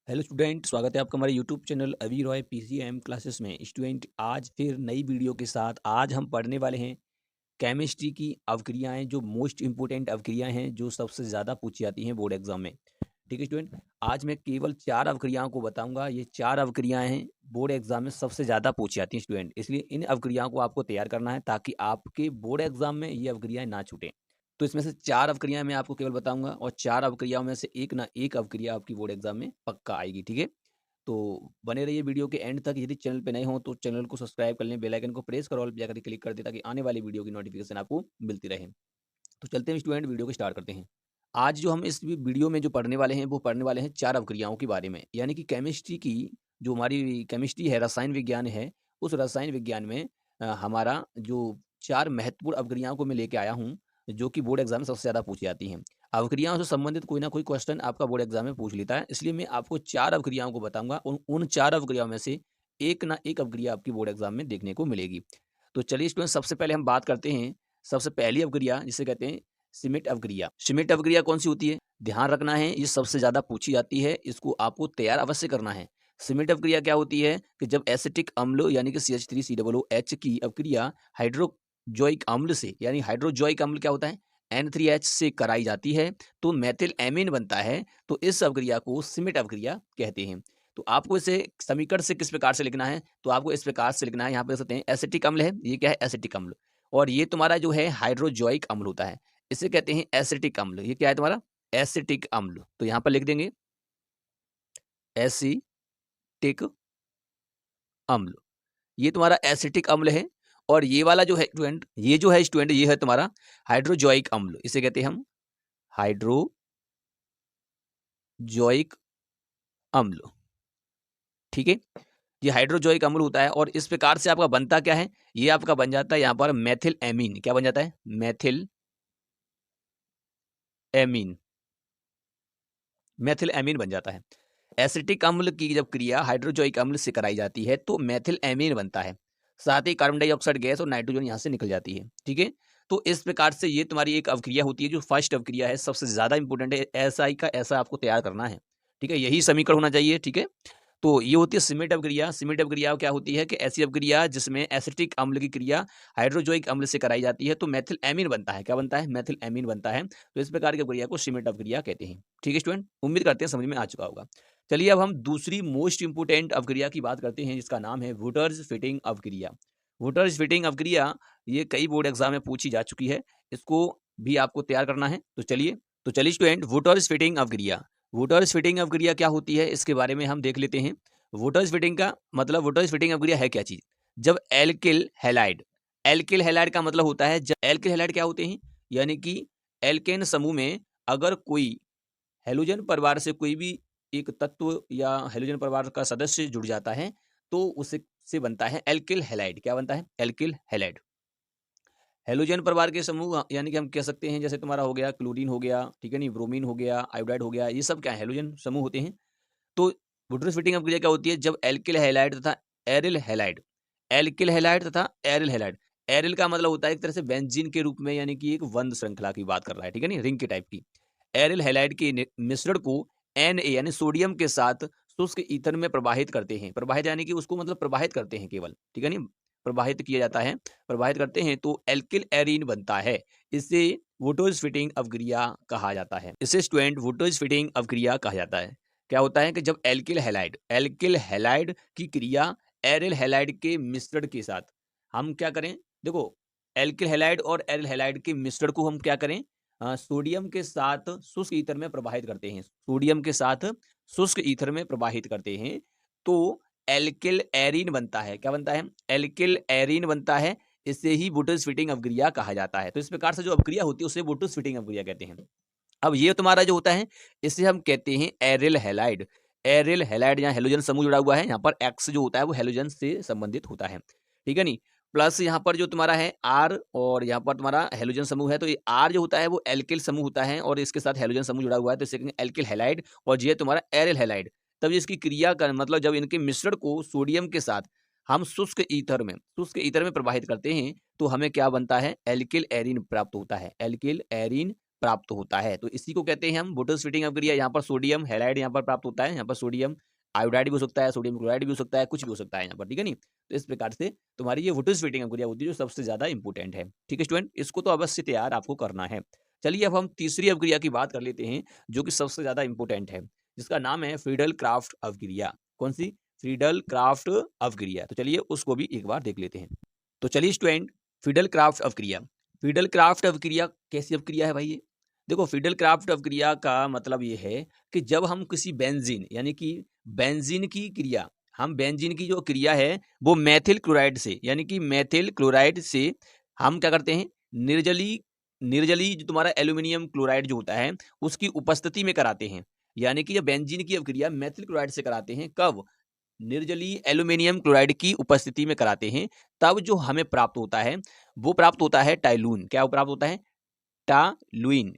Hello student, स्वागत है आपका हमारे यूट्यूब चैनल अभी रॉय पीसीएम क्लासेस में। स्टूडेंट, आज फिर नई वीडियो के साथ आज हम पढ़ने वाले हैं केमिस्ट्री की अवक्रियाएं, जो मोस्ट इंपोर्टेंट अवक्रियाएं हैं, जो सबसे ज़्यादा पूछी जाती हैं बोर्ड एग्जाम में। ठीक है स्टूडेंट, आज मैं केवल 4 अवक्रियाओं को बताऊंगा। ये 4 अवक्रियाएं हैं, बोर्ड एग्जाम में सबसे ज़्यादा पूछी जाती हैं स्टूडेंट, इसलिए इन अवक्रियाओं को आपको तैयार करना है ताकि आपके बोर्ड एग्जाम में ये अवक्रियाएं ना छूटें। तो इसमें से 4 अवक्रियाएं मैं आपको केवल बताऊंगा और 4 अवक्रियाओं में से एक ना एक अवक्रिया आपकी बोर्ड एग्जाम में पक्का आएगी। ठीक है, तो बने रहिए वीडियो के एंड तक। यदि चैनल पे नए हो तो चैनल को सब्सक्राइब कर लें, बेल आइकन को प्रेस कर ऑल पे जाकर क्लिक कर दें ताकि आने वाली वीडियो की नोटिफिकेशन आपको मिलती रहे। तो चलते हैं स्टूडेंट, वीडियो को स्टार्ट करते हैं। आज जो हम इस वीडियो में जो पढ़ने वाले हैं वो पढ़ने वाले हैं 4 अवक्रियाओं के बारे में, यानी कि केमिस्ट्री की जो हमारी केमिस्ट्री है, रसायन विज्ञान है, उस रसायन विज्ञान में हमारा जो 4 महत्वपूर्ण अवक्रियाओं को मैं लेके आया हूँ, जो कि बोर्ड एग्जाम में सबसे ज़्यादा पूछी जाती हैं। अवक्रियाओं से संबंधित कोई ना कोई क्वेश्चन आपका बोर्ड एग्जाम में पूछ लेता है, इसलिए मैं आपको 4 अवक्रियाओं को बताऊंगा। उन 4 अवक्रियाओं में से एक ना एक अवक्रिया आपकी बोर्ड एग्जाम में देखने को मिलेगी। तो चलिए स्टूडेंट, सबसे पहले हम बात करते हैं सबसे पहली अवक्रिया, जिसे कहते हैं सिमिट अवक्रिया। सिमिट अवक्रिया कौन सी होती है? ध्यान रखना है, ये सबसे ज्यादा पूछी जाती है, इसको आपको तैयार अवश्य करना है। सिमिट अवक्रिया क्या होती है कि जब एसिटिक अम्ल यानी कि CH3COOH की अवक्रिया हाइड्रोजोइक अम्ल से, यानी हाइड्रोजोइक अम्ल क्या होता है, N3H से कराई जाती है तो मेथिल एमीन बनता है। तो इस अवक्रिया को सिमिट अवक्रिया कहते हैं। तो आपको इसे समीकरण से किस प्रकार से लिखना है, तो आपको इस प्रकार से लिखना है। यहाँ पे देख सकते हैं एसिटिक अम्ल है, ये क्या है, एसिटिक अम्ल, और ये तुम्हारा जो है हाइड्रोजोइक अम्ल होता है, इसे कहते हैं एसिटिक अम्ल। ये क्या है तुम्हारा, एसिटिक अम्ल। तो यहाँ पर लिख देंगे एसिटिक अम्ल, ये तुम्हारा एसिटिक अम्ल है। और ये वाला जो है स्टूडेंट, ये है तुम्हारा हाइड्रोजोइक अम्ल, इसे कहते हैं हम हाइड्रोजोइक अम्ल। ठीक है, ये हाइड्रोजोइक अम्ल होता है और इस प्रकार से आपका बनता क्या है, ये आपका बन जाता है यहाँ पर मेथिल एमीन। क्या बन जाता है, मेथिल एमीन, मेथिल एमीन बन जाता है। एसिटिक अम्ल की जब क्रिया हाइड्रोजोइक अम्ल से कराई जाती है तो मेथिल एमीन बनता है, साथ ही कार्बन डाइऑक्साइड गैस और नाइट्रोजन यहाँ से निकल जाती है। ठीक है, तो इस प्रकार से ये तुम्हारी एक अवक्रिया होती है, जो फर्स्ट अवक्रिया है, सबसे ज्यादा इंपॉर्टेंट है। एसआई का ऐसा आपको तैयार करना है। ठीक है, यही समीकरण होना चाहिए। ठीक है, तो ये होती है सिमिट अवक्रिया। सिमिट अवक्रिया क्या होती है कि ऐसी अवक्रिया जिसमें एसिटिक अम्ल की क्रिया हाइड्रोजोइक अम्ल से कराई जाती है तो मेथिल एमीन बनता है। क्या बनता है, मेथिल एमीन बनता है। तो इस प्रकार की अवक्रिया को सिमिट अवक्रिया कहते हैं। ठीक है स्टूडेंट, उम्मीद करते हैं समझ में आ चुका होगा। चलिए अब हम दूसरी मोस्ट इंपोर्टेंट अवक्रिया की बात करते हैं, जिसका नाम है वुटर्स फिटिंग अवक्रिया। वुटर्स फिटिंग अवक्रिया ये कई बोर्ड एग्जाम में पूछी जा चुकी है, इसको भी आपको तैयार करना है। तो चलिए स्टूडेंट, वुटर्स फिटिंग अवक्रिया, वुटर्स फिटिंग अवक्रिया क्या होती है इसके बारे में हम देख लेते हैं। वुटर्स फिटिंग का मतलब, वुटर्स फिटिंग अवक्रिया है क्या चीज, जब एल्किल हैलाइड, एल्किल हैलाइड का मतलब होता है, जब एल्किल हैलाइड क्या होते हैं, यानी कि एल्केन समूह में अगर कोई हेलोजन परिवार से कोई भी एक तत्व या हेलोजन परिवार का सदस्य जुड़ जाता है तो उसे से बनता है एल्किल हैलाइड। क्या बनता है, एल्किल हैलाइड। हेलोजन परिवार के समूह, यानी कि हम कह सकते हैं जैसे तुम्हारा हो गया क्लोरीन हो गया, ठीक है नहीं, ब्रोमीन हो गया, आयोडाइड हो गया, ये सब क्या है, हेलोजन समूह होते हैं। तो वुटर्स फिटिंग अभिक्रिया क्या होती है, जब एल्किल हैलाइड तथा एरिल हैलाइड, एल्किल हैलाइड तथा एरिल हैलाइड, एरिल का मतलब होता है एक तरह से बेंजीन के रूप में, यानी कि एक बंध श्रृंखला की बात कर रहा है, ठीक है नहीं, रिंग के टाइप की। एरिल हैलाइड के मिश्रण को Na यानी सोडियम के साथ शुष्क ईथर में प्रवाहित करते हैं। प्रवाहित यानी कि उसको मतलब प्रवाहित करते हैं केवल, ठीक है नहीं, प्रवाहित किया जाता है, प्रवाहित करते हैं तो एल्किल एरीन बनता है। इसे वुटर्स फिटिंग अवक्रिया कहा जाता है। इसे स्टूडेंट वुटर्स फिटिंग अवक्रिया कहा जाता है। क्या होता है कि जब एल्किल हैलाइड की क्रिया एरिल हैलाइड के मिश्रण के साथ हम क्या करें, देखो, एल्किल हैलाइड और एरिल हैलाइड के मिश्रण को हम क्या करें, सोडियम के साथ शुष्क ईथर में प्रवाहित करते हैं, सोडियम के साथ शुष्क ईथर में प्रवाहित करते हैं तो एल्किल एरीन बनता है। क्या बनता है, एल्किल एरीन बनता है। इसे ही वुटर्स फिटिंग अवक्रिया कहा जाता है। तो इस प्रकार से जो अवक्रिया होती है उसे वुटर्स फिटिंग अवक्रिया कहते हैं। अब ये तुम्हारा जो होता है इसे हम कहते हैं एरिल हैलाइड। एरिल हैलाइड यहाँ हेलोजन समूह जुड़ा हुआ है, यहाँ पर एक्स जो होता है वो हेलोजन से संबंधित होता है, ठीक है नहीं, प्लस यहाँ पर जो तुम्हारा है आर, और यहाँ पर तुम्हारा हेलोजन समूह है, तो ये आर जो होता है वो एल्किल समूह होता है और इसके साथ हेलोजन समूह जुड़ा हुआ है, तो इसे एल्किल हैलाइड, और ये तुम्हारा एरिल हैलाइड। तब इसकी क्रिया का मतलब जब इनके मिश्रण को सोडियम के साथ हम शुष्क ईथर में प्रवाहित करते हैं तो हमें क्या बनता है, एल्किल एरीन प्राप्त होता है, एल्किल एरीन प्राप्त होता है। तो इसी को कहते हैं हम वाटर स्प्लिटिंग अवक्रिया। यहाँ पर सोडियम हैलाइड यहाँ पर प्राप्त होता है, यहाँ पर सोडियम आयोडाइड भी हो सकता है, सोडियम क्लोराइड भी हो सकता है, कुछ भी हो सकता है यहाँ पर, ठीक है नहीं। तो इस प्रकार से तुम्हारी ये वाटर स्प्लिटिंग अवक्रिया होती है जो सबसे ज्यादा इंपॉर्टेंट है, ठीक है स्टूडेंट। इसको तो अवश्य तैयार आपको करना है। चलिए अब हम तीसरी अवक्रिया की बात कर लेते हैं जो कि सबसे ज्यादा इंपॉर्टेंट है, जिसका नाम है फ्रीडल क्राफ्ट अवक्रिया। कौन सी? Friedel Crafts अवक्रिया। तो चलिए उसको भी एक बार देख लेते हैं। तो चलिए स्टूडेंट, फ्रीडल क्राफ्ट अवक्रिया। फ्रीडल क्राफ्ट अवक्रिया कैसी अवक्रिया है भाई ये? देखो, फ्रीडल क्राफ्ट अवक्रिया का मतलब ये है कि जब हम किसी बेंजीन यानी कि बेंजीन की क्रिया, हम बेंजीन की जो क्रिया है वो मेथिल क्लोराइड से यानी कि मेथिल क्लोराइड से हम क्या करते हैं, निर्जली निर्जली जो तुम्हारा एल्यूमिनियम क्लोराइड जो होता है उसकी उपस्थिति में कराते हैं। यानी कि जब बेंजीन की अवक्रिया मेथिल क्लोराइड से कराते हैं, कब? निर्जली एल्यूमिनियम क्लोराइड की उपस्थिति में कराते हैं, तब जो हमें प्राप्त होता है वो प्राप्त होता है टाइलून। क्या प्राप्त होता है? टाइलूइन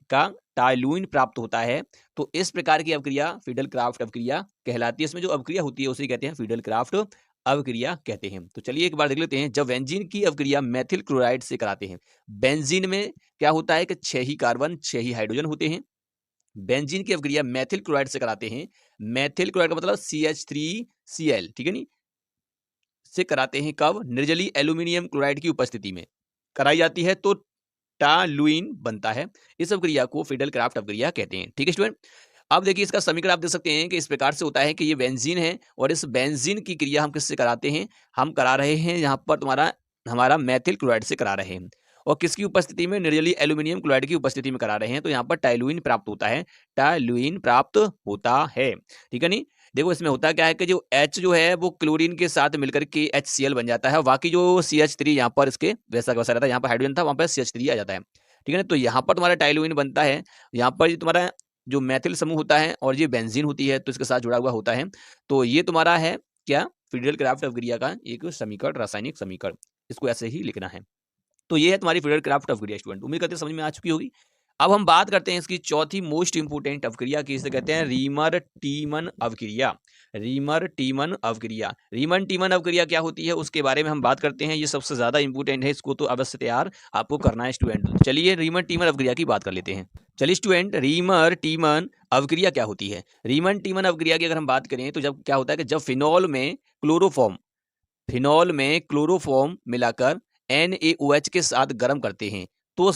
प्राप्त होता है। तो इस प्रकार की अवक्रिया फ्रीडल क्राफ्ट अवक्रिया कहलाती है। इसमें जो अवक्रिया होती है उसे कहते हैं फ्रीडल क्राफ्ट अवक्रिया कहते हैं। तो चलिए एक बार देख लेते हैं। जब बेंजीन की अवक्रिया मेथिल क्लोराइड से कराते हैं, बेंजीन में क्या होता है कि 6 ही कार्बन 6 ही हाइड्रोजन होते हैं। बेंजीन की अवक्रिया मेथिल क्लोराइड से कराते हैं, मेथिल क्लोराइड का मतलब CH3Cl, ठीक है नी, से कराते हैं कब? निर्जली एल्यूमिनियम क्लोराइड की उपस्थिति में कराई जाती है, तो टालुइन बनता है। इस अवक्रिया को फ्रीडल क्राफ्ट अवक्रिया कहते हैं, ठीक है स्टूडेंट। अब देखिए इसका समीकरण आप देख सकते हैं कि इस प्रकार से होता है कि ये बेंजीन है और इस बेंजीन की क्रिया हम किससे कराते हैं? हम करा रहे हैं यहाँ पर तुम्हारा हमारा मेथिल क्लोराइड से करा रहे हैं, और किसकी उपस्थिति में? निर्जली एल्यूमिनियम क्लोराइड की उपस्थिति में करा रहे हैं। तो यहाँ पर टाइलुइन प्राप्त होता है, टाइलुइन प्राप्त होता है, ठीक है नहीं। देखो इसमें होता क्या है कि जो H जो है वो क्लोरीन के साथ मिलकर के HCl बन जाता है, बाकी जो CH3 यहाँ पर इसके वैसा का वैसा रहता है, यहाँ पर हाइड्रोजन था वहाँ पर CH3 आ जाता है, ठीक है ना। तो यहाँ पर तुम्हारा टाइलुइन बनता है, यहाँ पर तुम्हारा जो मैथिल समूह होता है और ये बेंजीन होती है तो इसके साथ जुड़ा हुआ होता है। तो ये तुम्हारा है क्या? फ्रीडल क्राफ्ट अवक्रिया का एक समीकरण, रासायनिक समीकरण। इसको ऐसे ही लिखना है। तो ये है तुम्हारी फ्रीडल क्राफ्ट अवक्रिया स्टूडेंट। उम्मीद करते हैं समझ में आ चुकी होगी। अब हम बात करते हैं इसकी चौथी मोस्ट इंपोर्टेंट अवक्रिया की, इसे कहते हैं रीमर टीमन अवक्रिया। रीमर टीमन अवक्रिया। रीमन टीमन अवक्रिया क्या होती है उसके बारे में हम बात करते हैं। ये सबसे ज्यादा इंपोर्टेंट है, इसको तो अवश्य तैयार आपको करना है स्टूडेंट। चलिए रीमन टीमन अवक्रिया की बात कर लेते हैं। चलिए स्टूडेंट, रीमर टीमन अवक्रिया क्या होती है? रीमन टीमन अवक्रिया की अगर हम बात करें तो जब क्या होता है कि जब फिनॉल में क्लोरोफॉर्म मिलाकर NaOH के साथ गर्म करते हैं तो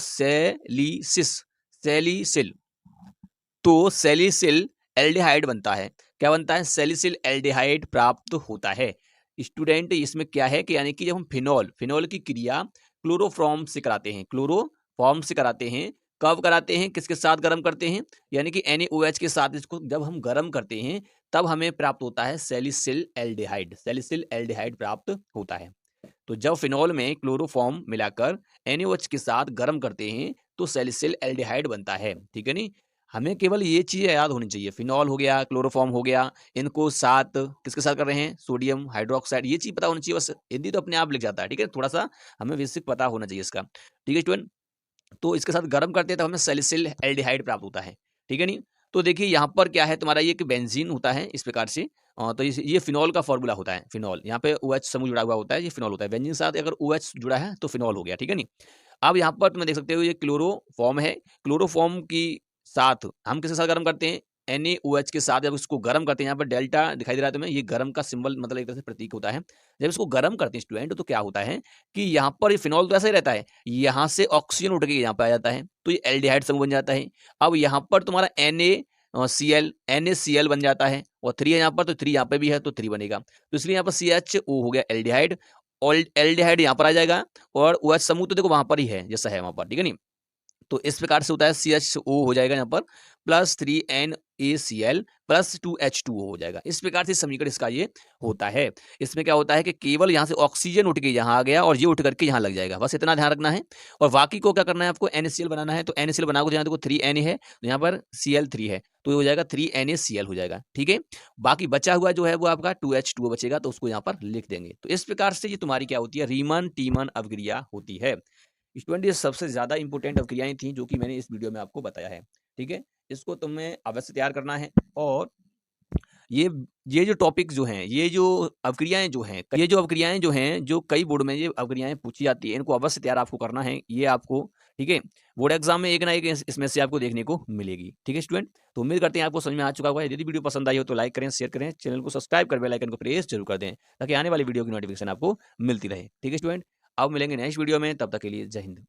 सैलिसिल एल्डिहाइड बनता है। क्या बनता है? सैलिसिल एल्डिहाइड प्राप्त होता है। स्टूडेंट इसमें क्या है कि यानी कि जब हम फिनॉल की क्रिया क्लोरोफॉर्म से कराते हैं, कब कराते हैं? किसके साथ गर्म करते हैं? यानी कि NaOH के साथ इसको जब हम गर्म करते हैं तब हमें प्राप्त होता है सैलिसिल एल्डिहाइड प्राप्त होता है। तो जब फिनॉल में क्लोरोफॉर्म मिलाकर NaOH के साथ गर्म करते हैं तो सैलिसिल एल्डिहाइड बनता है, ठीक है नी। हमें केवल ये चीजें याद होनी चाहिए, फिनॉल हो गया, क्लोरोफॉर्म हो गया, इनको साथ किसके साथ कर रहे हैं? Sodium hydroxide. ये चीज पता होनी चाहिए, बस हिंदी तो अपने आप लिख जाता है, ठीक है। थोड़ा सा हमें बेसिक पता होना चाहिए इसका, ठीक है स्टूडेंट। तो इसके साथ गर्म करते हैं तब हमें सैलिसिल एल्डिहाइड प्राप्त होता है, ठीक है नहीं। तो देखिए यहाँ पर क्या है तुम्हारा, ये कि बेंजीन होता है इस प्रकार से। तो ये फिनॉल का फॉर्मूला होता है। फिनॉल यहाँ पे OH समूह जुड़ा हुआ होता है, ये फिनॉल होता है। बेंजीन के साथ अगर OH जुड़ा है तो फिनॉल हो गया, ठीक है नहीं। अब यहाँ पर तुम्हें देख सकते हो ये क्लोरोफॉर्म है। क्लोरोफॉर्म की साथ हम किसके साथ गर्म करते हैं? NaOH के साथ जब इसको गर्म करते हैं, यहाँ पर डेल्टा दिखाई दे रहा है तुम्हें, ये गर्म का सिंबल मतलब एक तरह से प्रतीक होता है। जब इसको गर्म करते हैं स्टूडेंट तो क्या होता है कि यहाँ पर ये फिनॉल तो ऐसा ही रहता है, यहाँ से ऑक्सीजन उठ के यहाँ पे आ जाता है तो ये एल्डिहाइड समूह बन जाता है। अब यहाँ पर तुम्हारा NaCl बन जाता है और 3 है यहाँ पर, तो 3 यहाँ पे भी है तो 3 बनेगा। तो इसलिए यहाँ पर CHO हो गया एल्डिहाइड, और एल्डिहाइड यहाँ पर आ जाएगा और OH समूह तो देखो वहां पर ही है जैसा है वहां पर, ठीक है नहीं। तो इस प्रकार से होता है CHO हो जाएगा यहाँ पर प्लस 3NaCl प्लस 2H2O हो जाएगा। इस प्रकार से समीकरण इसका ये होता है। इसमें क्या होता है कि केवल यहाँ से ऑक्सीजन उठ के यहाँ आ गया और ये उठ करके यहाँ लग जाएगा, बस इतना ध्यान रखना है। और बाकी को क्या करना है आपको? NaCl बनाना है। तो NaCl बनाओ, यहाँ देखो 3Na है तो यहाँ पर Cl3 है तो ये हो जाएगा 3NaCl हो जाएगा, ठीक है। बाकी बचा हुआ जो है वो आपका 2H2O बचेगा तो उसको यहाँ पर लिख देंगे। तो इस प्रकार से ये तुम्हारी क्या होती है? रीमन टीमन अवक्रिया होती है। स्टूडेंट ये सबसे ज्यादा इंपॉर्टेंट अवक्रियाएं थी जो कि मैंने इस वीडियो में आपको बताया है, ठीक है। इसको तुम्हें अवश्य तैयार करना है। और ये जो टॉपिक जो हैं, ये जो अवक्रियाएं जो हैं जो कई बोर्ड में ये अवक्रियाएं पूछी जाती है, इनको अवश्य तैयार आपको करना है। ये आपको ठीक है। बोर्ड एग्जाम में एक ना एक इसमें से आपको देखने को मिलेगी। ठीक है स्टूडेंट, तो उम्मीद करते हैं आपको समझ में आ चुका होगा। यदि वीडियो पसंद आई हो तो लाइक करें, शेयर करें, चैनल को सब्सक्राइब कर बेल आइकन को प्रेस जरूर कर दें, ताकि आने वाली वीडियो की नोटिफिकेशन आपको मिलती रहे। ठीक है स्टूडेंट, अब मिलेंगे नेक्स्ट वीडियो में, तब तक के लिए जय हिंद।